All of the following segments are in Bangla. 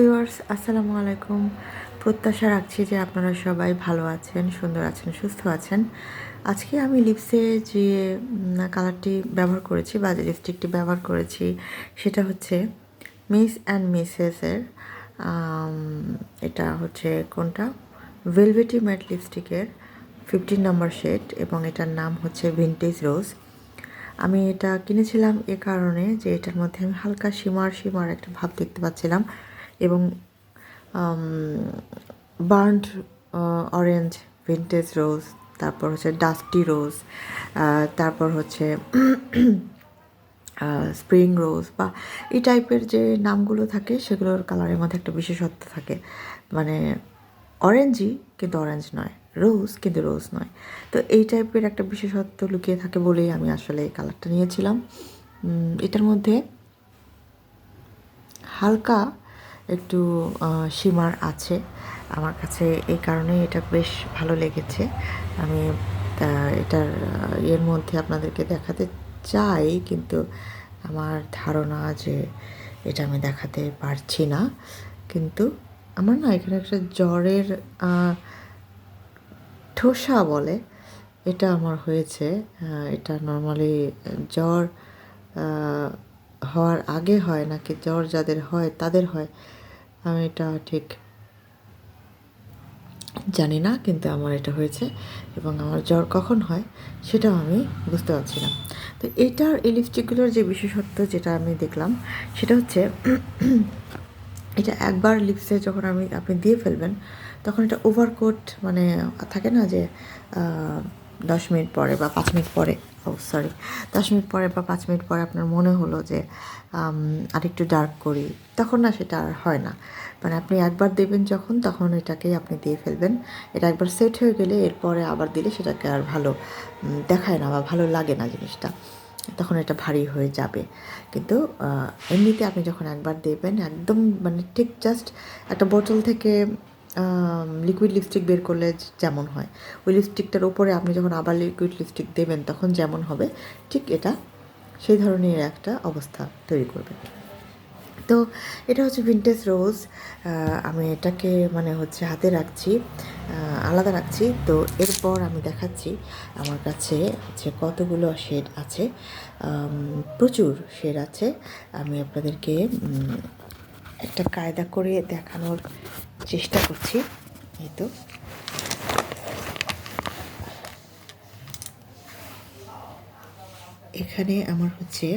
ভিউয়ার্স আসসালামু আলাইকুম। প্রত্যাশা রাখছি যে আপনারা সবাই ভালো আছেন, সুন্দর আছেন, সুস্থ আছেন। আজকে আমি লিপসে যে কালারটি ব্যবহার করেছি বা যে লিপস্টিকটি ব্যবহার করেছি সেটা হচ্ছে মিস অ্যান্ড মিসেসের এটা হচ্ছে কোনটা ভেলভেটি ম্যাট লিপস্টিকের 15 নম্বর শেড এবং এটার নাম হচ্ছে ভিনটেজ রোজ। আমি এটা কিনেছিলাম এ কারণে যে এটার মধ্যে আমি হালকা শিমার একটা ভাব দেখতে পাচ্ছিলাম এবং বার্ন্ড অরেঞ্জ, ভিনটেজ রোজ, তারপর হচ্ছে ডাস্টি রোজ, তারপর হচ্ছে স্প্রিং রোজ বা এই টাইপের যে নামগুলো থাকে সেগুলোর কালারের মধ্যে একটা বিশেষত্ব থাকে। মানে অরেঞ্জই কিন্তু অরেঞ্জ নয়, রোজ কিন্তু রোজ নয়। তো এই টাইপের একটা বিশেষত্ব লুকিয়ে থাকে বলেই আমি আসলে এই কালারটা নিয়েছিলাম। এটার মধ্যে হালকা একটু শিমার আছে আমার কাছে, এই কারণে এটা বেশ ভালো লেগেছে। আমি এটার এর মধ্যে আপনাদেরকে দেখাতে চাই, কিন্তু আমার ধারণা যে এটা আমি দেখাতে পারছি না। কিন্তু আমার না এখানে একটা জ্বরের ঠোসা বলে এটা আমার হয়েছে। এটা নর্মালি জ্বর হওয়ার আগে হয় নাকি জ্বর যাদের হয় তাদের হয়, আমি এটা ঠিক জানি না, কিন্তু আমার এটা হয়েছে এবং আমার জ্বর কখন হয় সেটাও আমি বুঝতে পারছি না। তো এইটার এই লিপস্টিকগুলোর যে বিশেষত্ব যেটা আমি দেখলাম সেটা হচ্ছে এটা একবার লিপসে যখন আপনি দিয়ে ফেলবেন তখন এটা ওভারকোট মানে থাকে না যে 10 মিনিট পরে বা 5 মিনিট পরে, ও সরি, 10 মিনিট পরে বা 5 মিনিট পরে আপনার মনে হলো যে আরেকটু ডার্ক করি, তখন না সেটা আর হয় না। মানে আপনি একবার দেবেন যখন তখন এটাকেই আপনি দিয়ে ফেলবেন। এটা একবার সেট হয়ে গেলে এরপরে আবার দিলে সেটাকে আর ভালো দেখায় না বা ভালো লাগে না জিনিসটা, তখন এটা ভারী হয়ে যাবে। কিন্তু এমনিতে আপনি যখন একবার দেবেন একদম মানে ঠিক জাস্ট একটা বোতল থেকে লিকুইড লিপস্টিক বের করলে যেমন হয়, ওই লিপস্টিকটার ওপরে আপনি যখন আবার লিকুইড লিপস্টিক দেবেন তখন যেমন হবে ঠিক এটা সেই ধরনের একটা অবস্থা তৈরি করবে। তো এটা হচ্ছে ভিনটেজ রোজ। আমি এটাকে মানে হচ্ছে হাতে রাখছি, আলাদা রাখছি। তো এরপর আমি দেখাচ্ছি আমার কাছে হচ্ছে কতগুলো শেড আছে। প্রচুর শেড আছে। আমি আপনাদেরকে একটা কায়দা করে দেখানোর চেষ্টা করছি। এই তো এখানে আমার হচ্ছে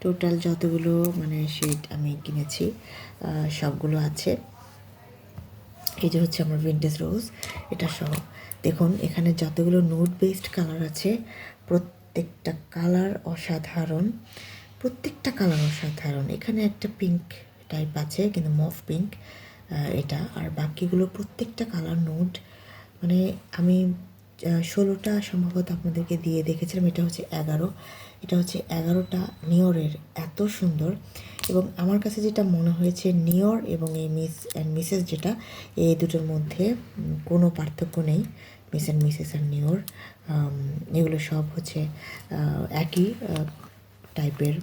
টোটাল যতগুলো মানে শেড আমি কিনেছি সবগুলো আছে। এই যে হচ্ছে আমার ভিনটেজ রোজ, এটা সহ দেখুন এখানে যতগুলো নোট বেসড কালার আছে প্রত্যেকটা কালার অসাধারণ, প্রত্যেকটা কালার অসাধারণ। এখানে একটা পিঙ্ক টাইপ আছে কিন্তু মফ পিঙ্ক এটা, আর বাকিগুলো প্রত্যেকটা কালার নোট। মানে আমি 16টা সম্ভবত আপনাদেরকে দিয়ে দেখেছিলাম, এটা হচ্ছে 11, এটা হচ্ছে 11টা নিয়রের, এত সুন্দর। এবং আমার কাছে যেটা মনে হয়েছে নিয়র এবং এই মিস অ্যান্ড মিসেস যেটা, এই দুটোর মধ্যে কোনো পার্থক্য নেই। মিস অ্যান্ড মিসেস আর নিয়র এগুলো সব হচ্ছে একই টাইপের,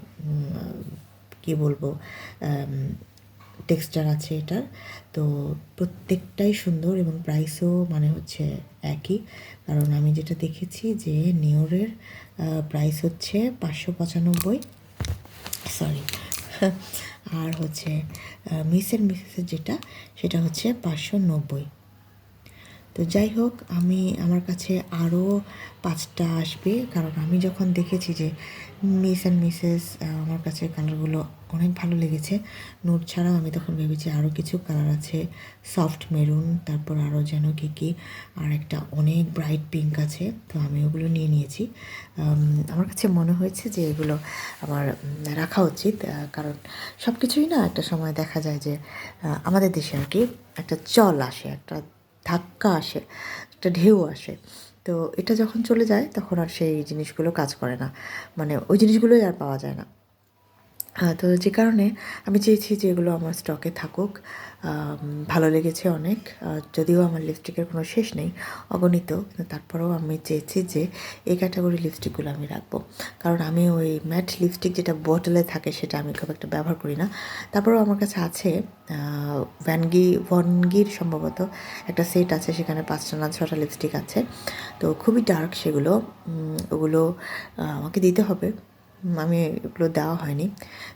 কী বলবো, টেক্সচার আছে এটার। তো প্রত্যেকটাই সুন্দর এবং প্রাইসও মানে হচ্ছে একই, কারণ আমি যেটা দেখেছি যে নিওরের প্রাইস হচ্ছে 595, সরি, আর হচ্ছে মিসেসের যেটা সেটা হচ্ছে 590। তো যাই হোক, আমার কাছে আরও 5টা আসবে, কারণ আমি যখন দেখেছি যে মিস অ্যান্ড মিসেস আমার কাছে কালারগুলো অনেক ভালো লেগেছে। নোট ছাড়াও আমি তখন ভেবেছি আরও কিছু কালার আছে, সফট মেরুন, তারপর আরও যেন কী আর একটা অনেক ব্রাইট পিঙ্ক আছে। তো আমি ওগুলো নিয়ে নিয়েছি। আমার কাছে মনে হয়েছে যে এগুলো আমার রাখা উচিত, কারণ সব কিছুই না একটা সময় দেখা যায় যে আমাদের দেশে আর কি একটা চল আসে, একটা ধাক্কা আসে, একটা ঢেউ আসে। তো এটা যখন চলে যায় তখন আর সেই জিনিসগুলো কাজ করে না, মানে ওই জিনিসগুলোই আর পাওয়া যায় না। তো যে কারণে আমি চেয়েছি যে এগুলো আমার স্টকে থাকুক। ভালো লেগেছে অনেক। যদিও আমার লিপস্টিকের কোনো শেষ নেই, অগণিত। কিন্তু তারপরেও আমি চেয়েছি যে এই ক্যাটাগরির লিপস্টিকগুলো আমি রাখবো। কারণ আমি ওই ম্যাট লিপস্টিক যেটা বোতলে থাকে সেটা আমি খুব একটা ব্যবহার করি না। তারপরেও আমার কাছে আছে ভনগির সম্ভবত একটা সেট আছে, সেখানে ৫টা না ৬টা লিপস্টিক আছে। তো খুবই ডার্ক সেগুলো। ওগুলো আমাকে দিতে হবে। আমি এগুলো দেওয়া হয়নি।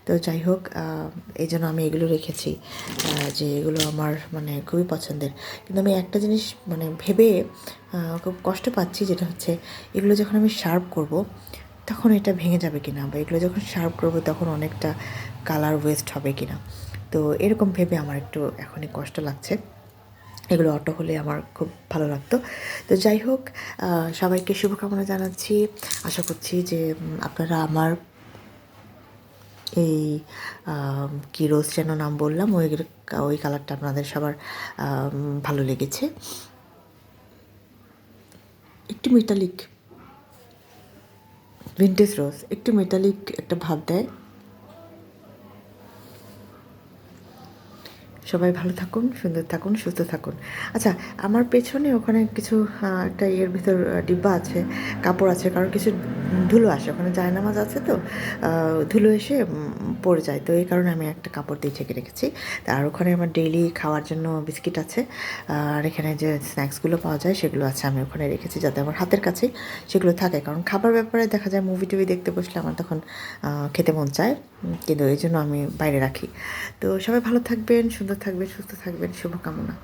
তো যাই হোক, এই জন্য আমি এগুলো রেখেছি, যে এগুলো আমার মানে খুবই পছন্দের। কিন্তু আমি একটা জিনিস মানে ভেবে খুব কষ্ট পাচ্ছি, যেটা হচ্ছে এগুলো যখন আমি শার্প করব তখন এটা ভেঙে যাবে কিনা, বা এগুলো যখন শার্প করব তখন অনেকটা কালার ওয়েস্ট হবে কিনা। তো এরকম ভেবে আমার একটু এখনই কষ্ট লাগছে। এগুলো অটো হলে আমার খুব ভালো লাগতো। তো যাই হোক, সবাইকে শুভকামনা জানাচ্ছি। আশা করছি যে আপনারা আমার এই কী রোজ যেন নাম বললাম, ওই কালারটা আপনাদের সবার ভালো লেগেছে। একটু মেটালিক, ভিন্টেজ রোজ একটু মেটালিক একটা ভাব দেয়। সবাই ভালো থাকুন, সুন্দর থাকুন, সুস্থ থাকুন। আচ্ছা, আমার পেছনে ওখানে কিছু একটা ইয়ের ভিতর ডিব্বা আছে, কাপড় আছে, কারণ কিছু ধুলো আসে, ওখানে জায়নামাজ আছে, তো ধুলো এসে পড়ে যায়। তো এই কারণে আমি একটা কাপড় দিয়ে ঢেকে রেখেছি। আর ওখানে আমার ডেইলি খাওয়ার জন্য বিস্কিট আছে, আর এখানে যে স্ন্যাক্সগুলো পাওয়া যায় সেগুলো আছে, আমি ওখানে রেখেছি যাতে আমার হাতের কাছেই সেগুলো থাকে। কারণ খাবার ব্যাপারে দেখা যায় মুভি টুভি দেখতে বসলে আমার তখন খেতে মন চায়, কিন্তু এই জন্য আমি বাইরে রাখি। তো সবাই ভালো থাকবেন, সুন্দর থাকবেন, সুস্থ থাকবেন, শুভকামনা।